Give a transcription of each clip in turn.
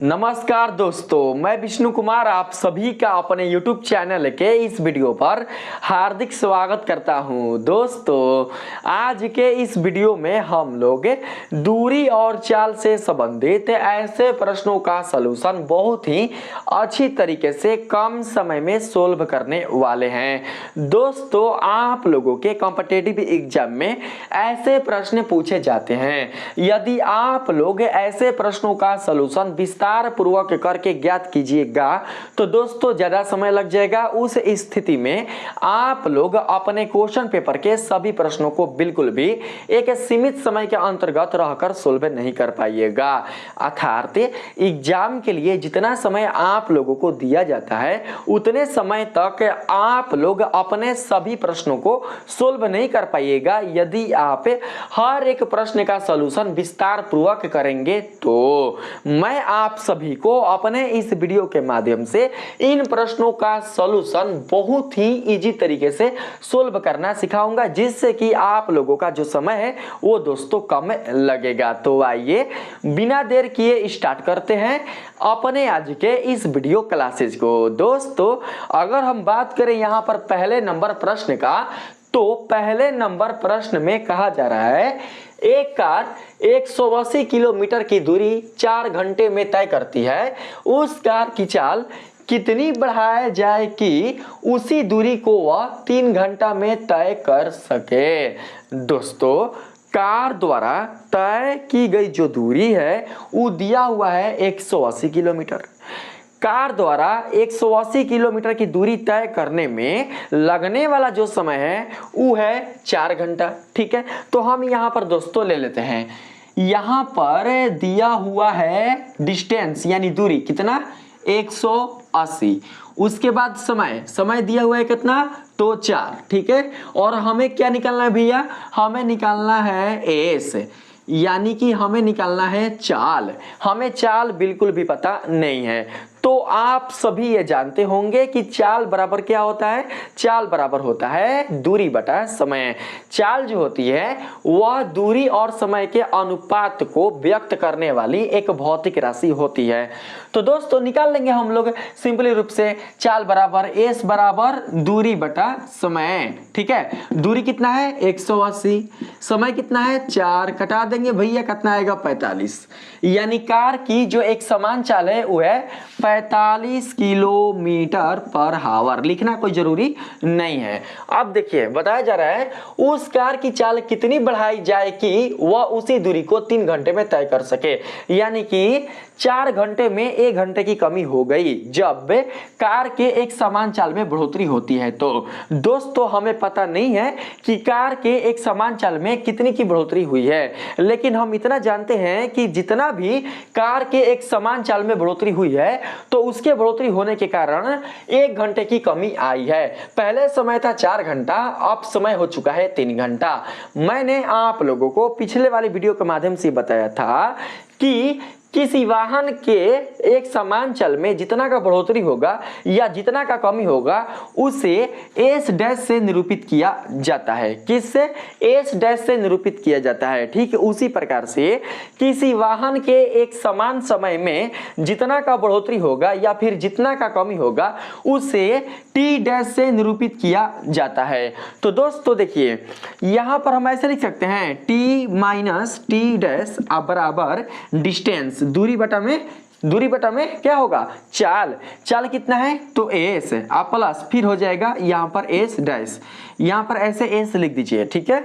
नमस्कार दोस्तों, मैं विष्णु कुमार आप सभी का अपने YouTube चैनल के इस वीडियो पर हार्दिक स्वागत करता हूं। दोस्तों, आज के इस वीडियो में हम लोग दूरी और चाल से संबंधित ऐसे प्रश्नों का सलूशन बहुत ही अच्छी तरीके से कम समय में सोल्व करने वाले हैं। दोस्तों, आप लोगों के कॉम्पिटिटिव एग्जाम में ऐसे प्रश्न पूछे जाते हैं। यदि आप लोग ऐसे प्रश्नों का सलूशन विस्तार पूर्वक करके ज्ञात कीजिएगा तो दोस्तों ज्यादा समय लग जाएगा। उस स्थिति में आप लोग अपने क्वेश्चन पेपर के सभी प्रश्नों को बिल्कुल भी एक सीमित समय के अंतर्गत रहकर सोल्व नहीं कर पाइएगा। अर्थात एग्जाम के लिए जितना समय आप लोगों को दिया जाता है उतने समय तक आप लोग अपने सभी प्रश्नों को सोल्व नहीं कर पाइएगा। यदि आप हर एक प्रश्न का सलूशन विस्तार पूर्वक करेंगे तो मैं आप सभी को अपने इस वीडियो के माध्यम से इन प्रश्नों का सॉल्यूशन बहुत ही इजी तरीके से सोल्व करना सिखाऊंगा, जिससे कि आप लोगों का जो समय है वो दोस्तों कम लगेगा। तो आइए बिना देर किए स्टार्ट करते हैं अपने आज के इस वीडियो क्लासेज को। दोस्तों, अगर हम बात करें यहाँ पर पहले नंबर प्रश्न का, तो पहले नंबर प्रश्न में कहा जा रहा है एक कार 180 किलोमीटर की दूरी 4 घंटे में तय करती है। उस कार की चाल कितनी बढ़ाई जाए कि उसी दूरी को वह 3 घंटा में तय कर सके। दोस्तों, कार द्वारा तय की गई जो दूरी है वो दिया हुआ है 180 किलोमीटर। कार द्वारा 180 किलोमीटर की दूरी तय करने में लगने वाला जो समय है वो है 4 घंटा। ठीक है, तो हम यहाँ पर दोस्तों ले लेते हैं। यहाँ पर दिया हुआ है डिस्टेंस यानी दूरी कितना 180। उसके बाद समय दिया हुआ है कितना तो 4। ठीक है, और हमें क्या निकालना है भैया, हमें निकालना है एस यानी कि हमें निकालना है चाल। हमें चाल बिल्कुल भी पता नहीं है। तो आप सभी ये जानते होंगे कि चाल बराबर क्या होता है, चाल बराबर होता है दूरी बटा समय। चाल जो होती है वह दूरी और समय के अनुपात को व्यक्त करने वाली एक भौतिक राशि होती है। तो दोस्तों निकाल लेंगे हम लोग सिंपली रूप से चाल बराबर एस बराबर दूरी बटा समय। ठीक है, दूरी कितना है 180, समय कितना है 4, कटा देंगे भैया कितना आएगा 45। यानी कार की जो एक समान चाल है वो है 45 किलोमीटर पर आवर। लिखना कोई जरूरी नहीं है। अब देखिए बताया जा रहा है उस कार की चाल कितनी बढ़ाई जाए कि वह उसी दूरी को 3 घंटे में तय कर सके। यानी कि 4 घंटे में 1 घंटे की कमी हो गई जब कार के एक समान चाल में बढ़ोतरी होती है। तो दोस्तों हमें पता नहीं है कि कार के एक समान चाल में कितनी की बढ़ोतरी हुई है, लेकिन हम इतना जानते हैं कि जितना भी कार के एक समान चाल में बढ़ोतरी हुई है तो उसके बढ़ोतरी होने के कारण 1 घंटे की कमी आई है। पहले समय था 4 घंटा, अब समय हो चुका है 3 घंटा। मैंने आप लोगों को पिछले वाली वीडियो के माध्यम से बताया था कि किसी वाहन के एक समान चल में जितना का बढ़ोतरी होगा या जितना का कमी होगा उसे एस डैश से निरूपित किया जाता है। किससे? एस डैश से निरूपित किया जाता है। ठीक है, उसी प्रकार से किसी वाहन के एक समान समय में जितना का बढ़ोतरी होगा या फिर जितना का कमी होगा उसे टी डैश से निरूपित किया जाता है। तो दोस्तों देखिए यहाँ पर हम ऐसे लिख सकते हैं टी माइनस टी डैश बराबर डिस्टेंस, दूरी बटा में क्या होगा चाल। चाल कितना है तो एस आप प्लस फिर हो जाएगा यहाँ पर एस डैश, यहाँ पर ऐसे एस लिख दीजिए। ठीक है,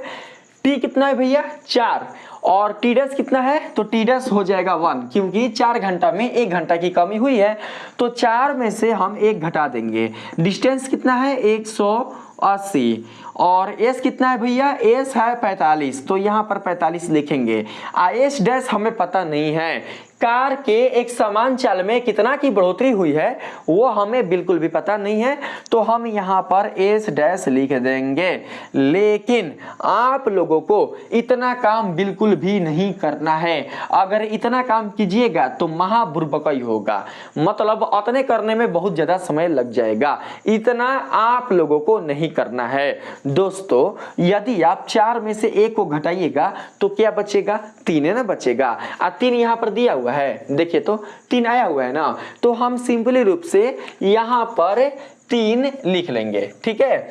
टी कितना है भैया 4 और टी डैश कितना है तो टी डैश हो जाएगा 1, क्योंकि 4 घंटा में 1 घंटा की कमी हुई है तो 4 में से हम 1 घटा देंगे। डिस्टेंस कितना है 180 और एस कितना है भैया एस है 45, तो यहाँ पर 45 लिखेंगे। एस डैश हमें पता नहीं है। कार के एक समान चाल में कितना की बढ़ोतरी हुई है वो हमें बिल्कुल भी पता नहीं है, तो हम यहाँ पर एस डैश लिख देंगे। लेकिन आप लोगों को इतना काम बिल्कुल भी नहीं करना है। अगर इतना काम कीजिएगा तो महाबुर्बकई होगा, मतलब उतने करने में बहुत ज्यादा समय लग जाएगा। इतना आप लोगों को नहीं करना है। दोस्तों यदि आप 4 में से 1 को घटाइएगा तो क्या बचेगा 3 है ना बचेगा। 3 यहाँ पर दिया हुआ है, देखिए तो 3 आया हुआ है ना, तो हम सिंपली रूप से यहाँ पर 3 लिख लेंगे। ठीक है,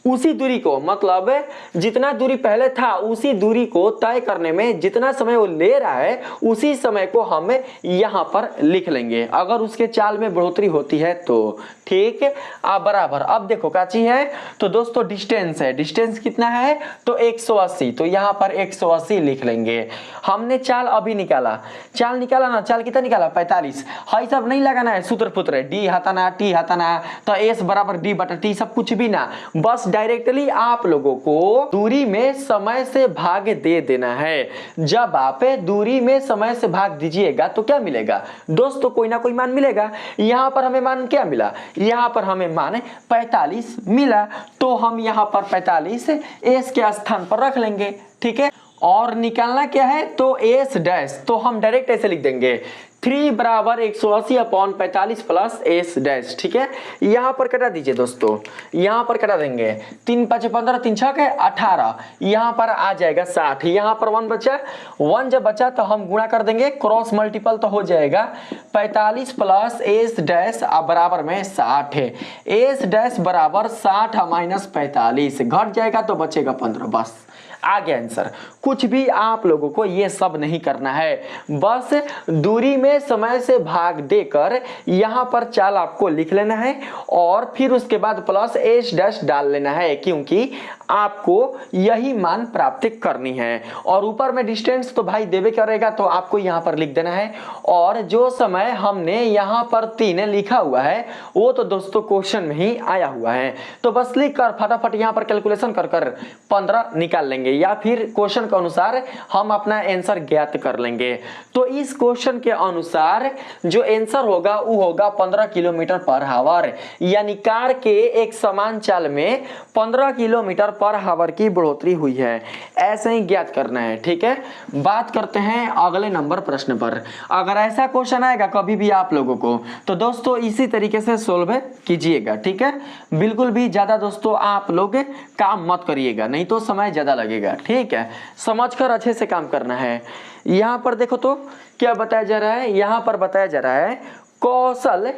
उसी दूरी को, मतलब जितना दूरी पहले था उसी दूरी को तय करने में जितना समय वो ले रहा है उसी समय को हम यहाँ पर लिख लेंगे, अगर उसके चाल में बढ़ोतरी होती है तो। ठीक है, अब बराबर, अब देखो काची है तो दोस्तों डिस्टेंस है, डिस्टेंस कितना है तो 180, तो यहाँ पर 180 लिख लेंगे। हमने चाल अभी निकाला, चाल निकाला ना, चाल कितना निकाला 45। हाई सब नहीं लगाना है सूत्र पुत्र, डी हटाना टी हटाना, तो एस बराबर डी बटा टी, सब कुछ भी ना, बस डायरेक्टली आप लोगों को दूरी में समय से भाग दे देना है। जब आप दूरी में समय से भाग दीजिएगा तो क्या मिलेगा दोस्तों, कोई ना कोई मान मिलेगा। यहाँ पर हमें मान क्या मिला, यहाँ पर हमें मान 45 मिला, तो हम यहाँ पर 45 एस के स्थान पर रख लेंगे। ठीक है, और निकालना क्या है तो एस डैश, तो हम डायरेक्ट ऐसे लिख देंगे 3 बराबर 180 अपॉन 45 प्लस एस डैश। ठीक है, यहाँ पर कटा दीजिए दोस्तों, यहाँ पर कटा देंगे, 3 5 15, 3 6 18, यहाँ पर आ जाएगा 60, यहाँ पर 1 बचा, 1 जब बचा तो हम गुणा कर देंगे, क्रॉस मल्टीपल तो हो जाएगा 45 प्लस एस डैश बराबर में 60 है, एस डैश बराबर 60 माइनस 45, घट जाएगा तो बचेगा 15, बस आ गया आंसर। कुछ भी आप लोगों को ये सब नहीं करना है, बस दूरी में समय से भाग देकर यहाँ पर चाल आपको लिख लेना है और फिर उसके बाद प्लस एस डैश डाल लेना है, क्योंकि आपको यही मान प्राप्त करनी है। और ऊपर में डिस्टेंस तो भाई देवे करेगा, तो आपको यहाँ पर लिख देना है। और जो समय हमने यहाँ पर 3 लिखा हुआ है वो तो दोस्तों क्वेश्चन में ही आया हुआ है, तो बस लिख कर फटाफट यहाँ पर कैलकुलेशन कर 15 निकाल लेंगे, या फिर क्वेश्चन के अनुसार हम अपना आंसर ज्ञात कर लेंगे। तो इस क्वेश्चन के अनुसार जो आंसर होगा वो होगा 15 किलोमीटर पर आवर, यानी कार के एक समान चाल में 15 किलोमीटर पर आवर की बढ़ोतरी हुई है, ऐसे ही ज्ञात करना है। ठीक है, बात करते हैं अगले नंबर प्रश्न पर। अगर ऐसा क्वेश्चन आएगा कभी भी आप लोगों को तो दोस्तों इसी तरीके से सोल्व कीजिएगा। ठीक है, बिल्कुल भी ज्यादा दोस्तों आप लोग काम मत करिएगा, नहीं तो समय ज्यादा लगेगा। ठीक है, समझकर अच्छे से काम करना है। यहाँ पर देखो तो क्या बताया जा रहा है, यहाँ पर बताया जा रहा है कौशल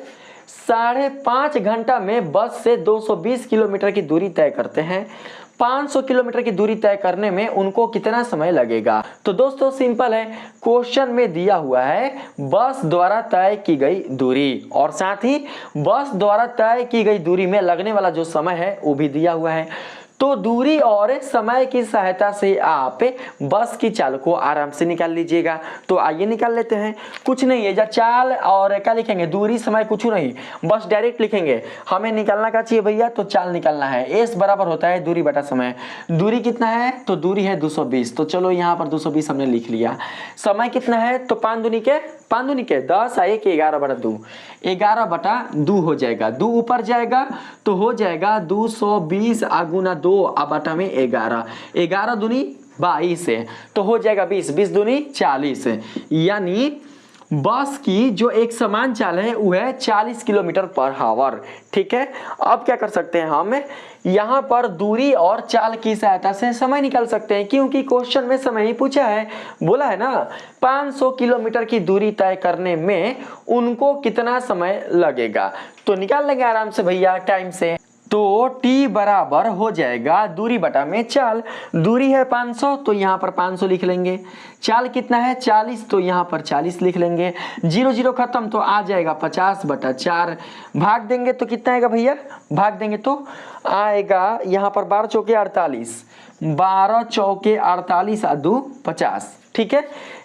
5.5 घंटा में बस से 220 किलोमीटर की दूरी तय करते हैं, 500 किलोमीटर की दूरी तय करने में उनको कितना समय लगेगा। तो दोस्तों सिंपल है, क्वेश्चन में दिया हुआ है बस द्वारा तय की गई दूरी और साथ ही बस द्वारा तय की गई दूरी में लगने वाला जो समय है वो भी दिया हुआ है। तो दूरी और समय की सहायता से आप बस की चाल को आराम से निकाल लीजिएगा। तो आइए निकाल लेते हैं, कुछ नहीं है, या चाल और क्या लिखेंगे, दूरी समय कुछ नहीं, बस डायरेक्ट लिखेंगे। हमें निकालना क्या चाहिए भैया, तो चाल निकालना है। एस बराबर होता है दूरी बटा समय, दूरी कितना है तो दूरी है 220, तो चलो यहाँ पर 220 हमने लिख लिया। समय कितना है तो 5 दूनी के 10 आ 1 11 बटा 2, 11 बटा 2 हो जाएगा, 2 ऊपर जाएगा तो हो जाएगा 220 गुना 2 बटा में 11, 11 दूनी 22 है तो हो जाएगा 20, 20 दूनी 40, यानी बस की जो एक समान चाल है वो है 40 किलोमीटर पर आवर। ठीक है, अब क्या कर सकते हैं हम यहाँ पर दूरी और चाल की सहायता से समय निकाल सकते हैं, क्योंकि क्वेश्चन में समय ही पूछा है, बोला है ना 500 किलोमीटर की दूरी तय करने में उनको कितना समय लगेगा। तो निकाल लेंगे आराम से भैया टाइम से। तो t बराबर हो जाएगा दूरी बटा में चाल, दूरी है 500 तो यहाँ पर 500 लिख लेंगे, चाल कितना है 40 तो यहाँ पर 40 लिख लेंगे, 0 0 खत्म तो आ जाएगा 50 बटा 4, भाग देंगे तो कितना आएगा भैया, भाग देंगे तो आएगा यहाँ पर 12 चौके 48, 12 चौके 48 आ 2 50। ठीक है,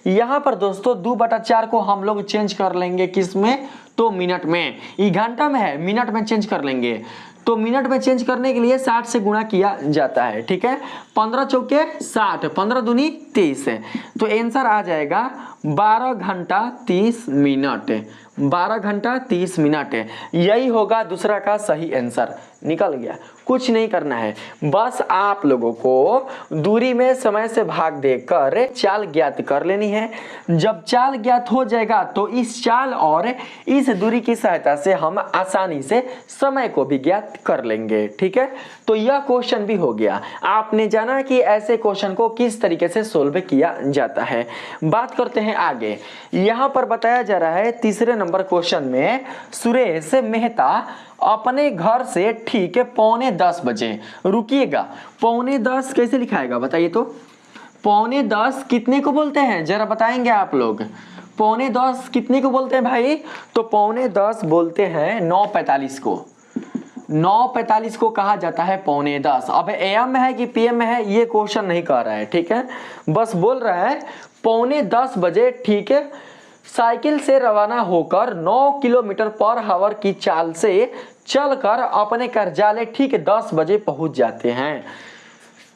यहाँ पर दोस्तों 2 बटा 4 को हम लोग चेंज कर लेंगे किस में तो मिनट में, ये घंटा में है मिनट में चेंज कर लेंगे, तो मिनट में चेंज करने के लिए 60 से गुणा किया जाता है। ठीक है, 15 चौके 60, 15 दूनी 30 है, तो आंसर आ जाएगा 12 घंटा 30 मिनट, 12 घंटा 30 मिनट है। यही होगा दूसरा का सही आंसर, निकल गया। कुछ नहीं करना है, बस आप लोगों को दूरी में समय से भाग देकर चाल ज्ञात कर लेनी है। जब चाल ज्ञात हो जाएगा तो इस चाल और इस दूरी की सहायता से हम आसानी से समय को भी ज्ञात कर लेंगे। ठीक है, तो यह क्वेश्चन भी हो गया। आपने जाना जाना कि ऐसे क्वेश्चन को किस तरीके से सोल्व किया जाता है। बात करते हैं आगे। यहाँ पर बताया जा रहा है तीसरे नंबर क्वेश्चन में सुरेश मेहता अपने घर से ठीक 9:45 बजे, रुकिएगा 9:45 कैसे लिखाएगा बताइए तो? 9:45 कितने को बोलते हैं जरा बताएंगे आप लोग? 9:45 कितने को बोलते हैं भाई? तो 9:45 बोलते हैं 9:45 को। 9:45 को कहा जाता है 9:45। अब AM में है कि PM में है ये क्वेश्चन नहीं कह रहा है, ठीक है, बस बोल रहा है 9:45 बजे ठीक है साइकिल से रवाना होकर 9 किलोमीटर पर आवर की चाल से चलकर अपने कार्यालय ठीक 10 बजे पहुंच जाते हैं।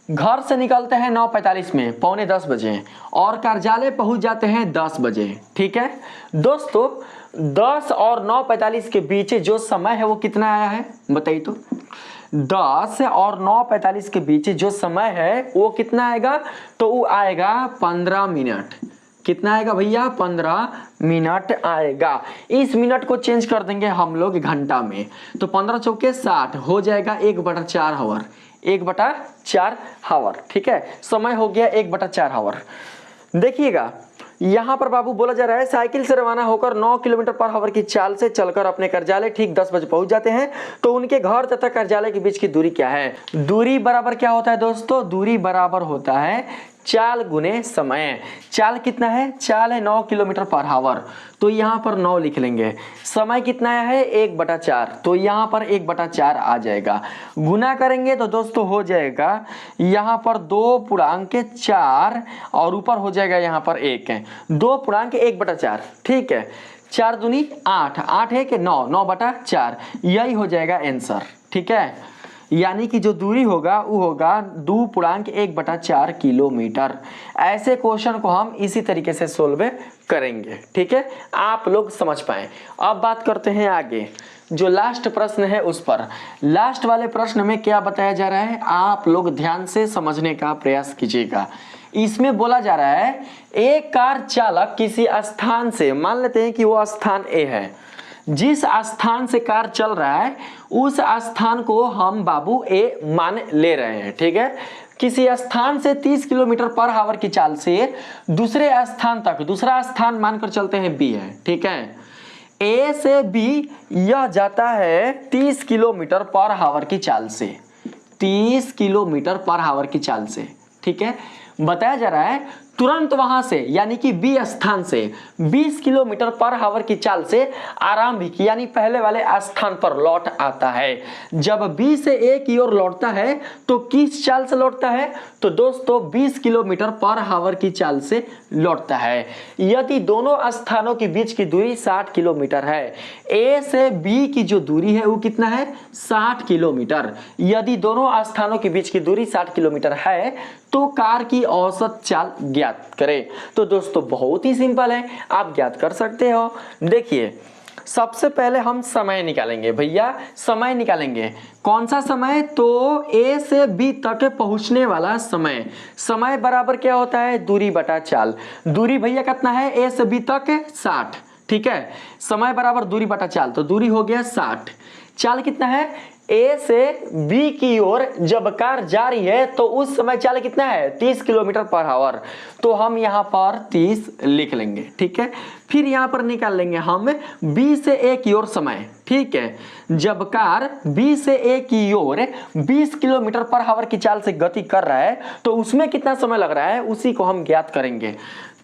घर से निकलते हैं 9:45 में 9:45 बजे और कार्यालय पहुंच जाते हैं 10 बजे, ठीक है दोस्तों। 10 और 9:45 के बीच जो समय है वो कितना आया है बताइए तो? 10 और 9:45 के बीच जो समय है वो कितना आएगा? तो वो आएगा 15 मिनट। कितना आएगा भैया? 15 मिनट आएगा। इस मिनट को चेंज कर देंगे हम लोग घंटा में, तो 15 चौके 60 हो जाएगा 1/4 आवर। 1/4 आवर, ठीक है, समय हो गया 1/4 आवर। देखिएगा यहाँ पर बाबू बोला जा रहा है साइकिल से रवाना होकर 9 किलोमीटर पर आवर की चाल से चलकर अपने कार्यालय ठीक 10 बजे पहुंच जाते हैं। तो उनके घर तथा कार्यालय के बीच की दूरी क्या है? दूरी बराबर क्या होता है दोस्तों? दूरी बराबर होता है चाल गुने समय। चाल कितना है? चाल है 9 किलोमीटर पर आवर, तो यहाँ पर 9 लिख लेंगे। समय कितना है? 1/4, तो यहाँ पर 1/4 आ जाएगा। गुना करेंगे तो दोस्तों हो जाएगा यहाँ पर 2.4 और ऊपर हो जाएगा यहाँ पर 1 है, 2.1/4, ठीक है। 4 दूनी 8, 8 है कि 9, 9/4, यही हो जाएगा आंसर, ठीक है। यानी कि जो दूरी होगा वो होगा 2.1/4 किलोमीटर। ऐसे क्वेश्चन को हम इसी तरीके से सोल्व करेंगे, ठीक है, आप लोग समझ पाए। अब बात करते हैं आगे, जो लास्ट प्रश्न है उस पर। लास्ट वाले प्रश्न में क्या बताया जा रहा है आप लोग ध्यान से समझने का प्रयास कीजिएगा। इसमें बोला जा रहा है एक कार चालक किसी स्थान से, मान लेते हैं कि वो स्थान A है, जिस स्थान से कार चल रहा है उस स्थान को हम बाबू A मान ले रहे हैं, ठीक है। किसी स्थान से 30 किलोमीटर पर आवर की चाल से दूसरे स्थान तक, दूसरा स्थान मानकर चलते हैं B है, ठीक है। A से B यह जाता है 30 किलोमीटर पर आवर की चाल से, 30 किलोमीटर पर आवर की चाल से, ठीक है। बताया जा रहा है तुरंत वहां से यानी कि बी स्थान से 20 किलोमीटर पर आवर की चाल से आरंभिक यानी पहले वाले स्थान पर लौट आता है। जब बी से ए की ओर लौटता है तो किस चाल से लौटता है? तो दोस्तों 20 किलोमीटर पर आवर की चाल से लौटता है। यदि दोनों स्थानों के बीच की दूरी 60 किलोमीटर है, ए से बी की जो दूरी है वो कितना है? 60 किलोमीटर। यदि दोनों स्थानों के बीच की दूरी 60 किलोमीटर है तो कार की औसत चाल ज्ञात करें। तो दोस्तों बहुत ही सिंपल है, आप ज्ञात कर सकते हो। देखिए सबसे पहले हम समय निकालेंगे भैया, समय निकालेंगे। कौन सा समय? तो ए से बी तक पहुंचने वाला समय। समय बराबर क्या होता है? दूरी बटा चाल। दूरी भैया कितना है? ए से बी तक 60, ठीक है। समय बराबर दूरी बटा चाल, तो दूरी हो गया 60। चाल कितना है? ए से बी की ओर जब कार जा रही है तो उस समय चाल कितना है? 30 किलोमीटर पर आवर, तो हम यहाँ पर 30 लिख लेंगे, ठीक है। फिर यहाँ पर निकाल लेंगे हम बी से ए की ओर समय, ठीक है। जब कार बी से ए की ओर 20 किलोमीटर पर आवर की चाल से गति कर रहा है तो उसमें कितना समय लग रहा है उसी को हम ज्ञात करेंगे।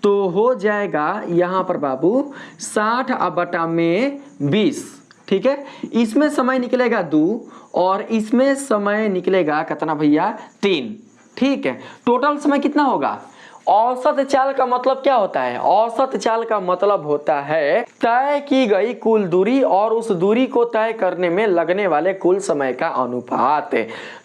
तो हो जाएगा यहाँ पर बाबू 60/20, ठीक है। इसमें समय निकलेगा 2 और इसमें समय निकलेगा कितना भैया? 3, ठीक है। टोटल समय कितना होगा? औसत चाल का मतलब क्या होता है? औसत चाल का मतलब होता है तय की गई कुल दूरी और उस दूरी को तय करने में लगने वाले कुल समय का अनुपात।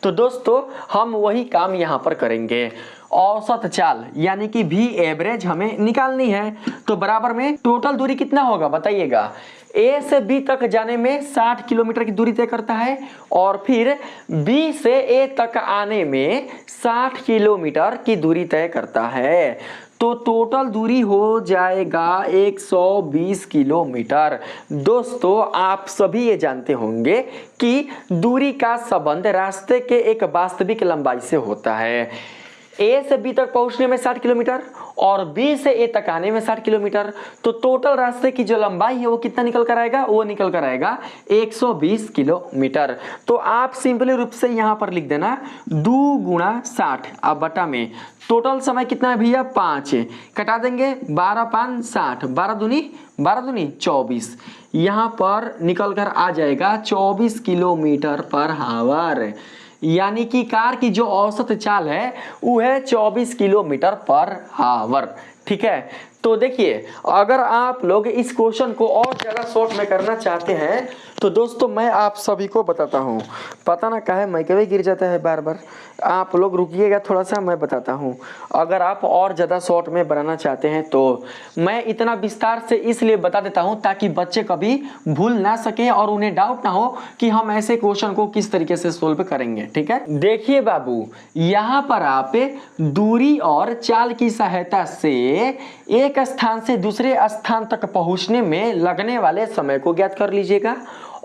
तो दोस्तों हम वही काम यहाँ पर करेंगे। औसत चाल यानी कि भी एवरेज हमें निकालनी है, तो बराबर में टोटल दूरी कितना होगा बताइएगा? ए से बी तक जाने में 60 किलोमीटर की दूरी तय करता है और फिर बी से ए तक आने में 60 किलोमीटर की दूरी तय करता है। तो टोटल दूरी हो जाएगा 120 किलोमीटर। दोस्तों आप सभी ये जानते होंगे कि दूरी का संबंध रास्ते के एक वास्तविक लंबाई से होता है। ए से बी तक पहुंचने में 60 किलोमीटर और बी से ए तक आने में 60 किलोमीटर। तो टोटल रास्ते की जो लंबाई है वो कितना निकल कर आएगा, वो निकल कर आएगा 120 किलोमीटर। तो आप सिंपली रूप से यहां पर लिख देना 2 गुणा 60 अब बटा में टोटल समय कितना है भैया 5 है, कटा देंगे 12 5 60, 12 दूनी 24, यहां पर निकल कर आ जाएगा 24 किलोमीटर पर आवर। यानी कि कार की जो औसत चाल है वो है 24 किलोमीटर पर आवर। ठीक है, तो देखिए अगर आप लोग इस क्वेश्चन को और ज़्यादा शॉर्ट में करना चाहते हैं तो दोस्तों मैं आप सभी को बताता हूँ। पता ना काहे माइक्रोवेव गिर जाता है बार बार, आप लोग रुकिएगा थोड़ा सा, मैं बताता हूँ। अगर आप और ज़्यादा शॉर्ट में बनाना चाहते हैं तो मैं इतना विस्तार से इसलिए बता देता हूँ ताकि बच्चे कभी भूल ना सके और उन्हें डाउट ना हो कि हम ऐसे क्वेश्चन को किस तरीके से सोल्व करेंगे। ठीक है, देखिए बाबू यहाँ पर आप दूरी और चाल की सहायता से एक स्थान से दूसरे स्थान तक पहुंचने में लगने वाले समय को ज्ञात कर लीजिएगा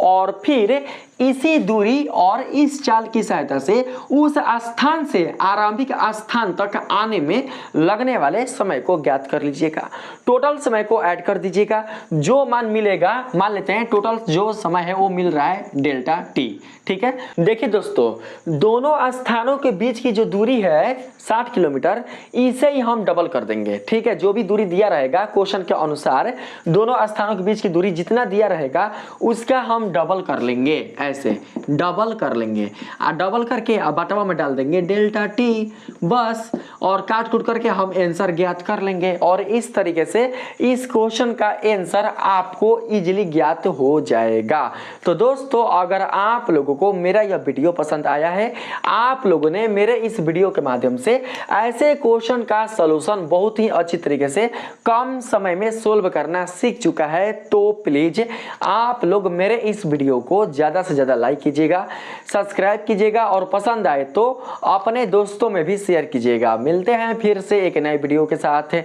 और फिर इसी दूरी और इस चाल की सहायता से उस स्थान से आरंभिक स्थान तक आने में लगने वाले समय को ज्ञात कर लीजिएगा। टोटल समय को ऐड कर दीजिएगा, जो मान मिलेगा, मान लेते हैं टोटल जो समय है वो मिल रहा है डेल्टा टी। ठीक है, देखिए दोस्तों दोनों स्थानों के बीच की जो दूरी है 60 किलोमीटर, इसे ही हम डबल कर देंगे। ठीक है, जो भी दूरी दिया रहेगा क्वेश्चन के अनुसार दोनों स्थानों के बीच की दूरी जितना दिया रहेगा उसका हम डबल कर लेंगे, ऐसे डबल कर लेंगे और डबल करके बटवा में डाल देंगे डेल्टा टी बस, और काट कूट करके हम आंसर ज्ञात कर लेंगे। और इस तरीके से इस क्वेश्चन का आंसर आपको इजीली ज्ञात हो जाएगा। तो दोस्तों अगर आप लोगों को मेरा यह वीडियो पसंद आया है, आप लोगों ने मेरे इस वीडियो के माध्यम से ऐसे क्वेश्चन का सलूशन बहुत ही अच्छी तरीके से कम समय में सोल्व करना सीख चुका है, तो प्लीज आप लोग मेरे इस वीडियो को ज्यादा से ज्यादा लाइक कीजिएगा, सब्सक्राइब कीजिएगा और पसंद आए तो अपने दोस्तों में भी शेयर कीजिएगा। मिलते हैं फिर से एक नए वीडियो के साथ,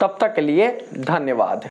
तब तक के लिए धन्यवाद।